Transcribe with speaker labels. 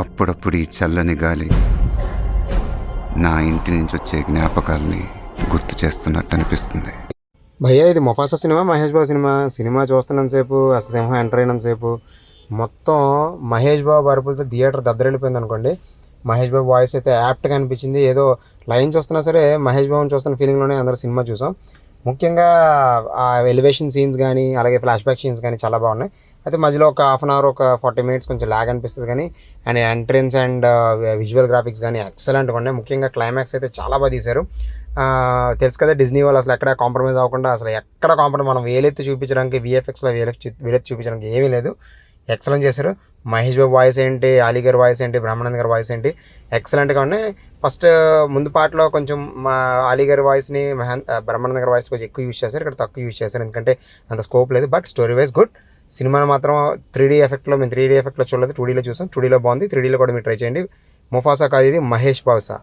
Speaker 1: అప్పుడప్పుడు ఈ చల్లని గాలి నా ఇంటి నుంచి వచ్చే జ్ఞాపకాల్ని గుర్తు చేస్తున్నట్టు అనిపిస్తుంది.
Speaker 2: భయ్యా ఇది Mufasa cinema, Mahesh Babu cinema చూస్తున్నంతసేపు, అసలు సింహం ఎంటర్ అయినంతసేపు మొత్తం మహేష్ బాబు అరుపులతో థియేటర్ దద్దరిల్లిపోయింది అనుకోండి. మహేష్ బాబు వాయిస్ అయితే యాప్ట్గా అనిపించింది. ఏదో లైన్ చూస్తున్నా సరే మహేష్ బాబుని చూస్తున్న ఫీలింగ్లోనే అందరూ సినిమా చూసాం. ముఖ్యంగా ఆ ఎలివేషన్ సీన్స్ కానీ అలాగే ఫ్లాష్ బ్యాక్ సీన్స్ కానీ చాలా బాగున్నాయి. అయితే మధ్యలో ఒక హాఫ్ అన్ అవర్ ఒక 40 మినిట్స్ కొంచెం లాగ్ అనిపిస్తుంది కానీ and entrance and visual graphics కానీ ఎక్సలెంట్గా ఉన్నాయి. ముఖ్యంగా క్లైమాక్స్ అయితే చాలా బాగా తీశారు. తెలుసు కదా డిజ్నీ వాళ్ళు అసలు ఎక్కడ కాంప్రమైజ్ అవ్వకుండా, అసలు ఎక్కడ కాంప్రమైజ్, మనం వేలెత్తి చూపించడానికి విఎఫ్ఎక్స్లో వేలెత్తి చూపించడానికి ఏమీ లేదు. ఎక్సలెంట్ చేశారు. మహేష్ బాబు వాయిస్ ఏంటి, అలీ గారి వాయిస్ ఏంటి, బ్రహ్మానంద్ గారి వాయిస్ ఏంటి, ఎక్సలెంట్గా ఉన్నాయి. ఫస్ట్ ముందు పాటలో కొంచెం మా అలీ గారి వాయిస్ని బ్రహ్మానంద్ గారి వాయిస్ కొంచెం ఎక్కువ యూజ్ చేశారు, ఇక్కడ తక్కువ యూజ్ చేశారు ఎందుకంటే అంత స్కోప్ లేదు. But story wise good. సినిమాని మాత్రం 3D ఎఫెక్ట్లో మేము 3D ఎఫెక్ట్లో చూడలేదు, 2Dలో చూసాం. 2Dలో బాగుంది. 3Dలో కూడా మీరు ట్రై చేయండి. ముఫాసా కాదు, ఇది మహేష్ బాబు.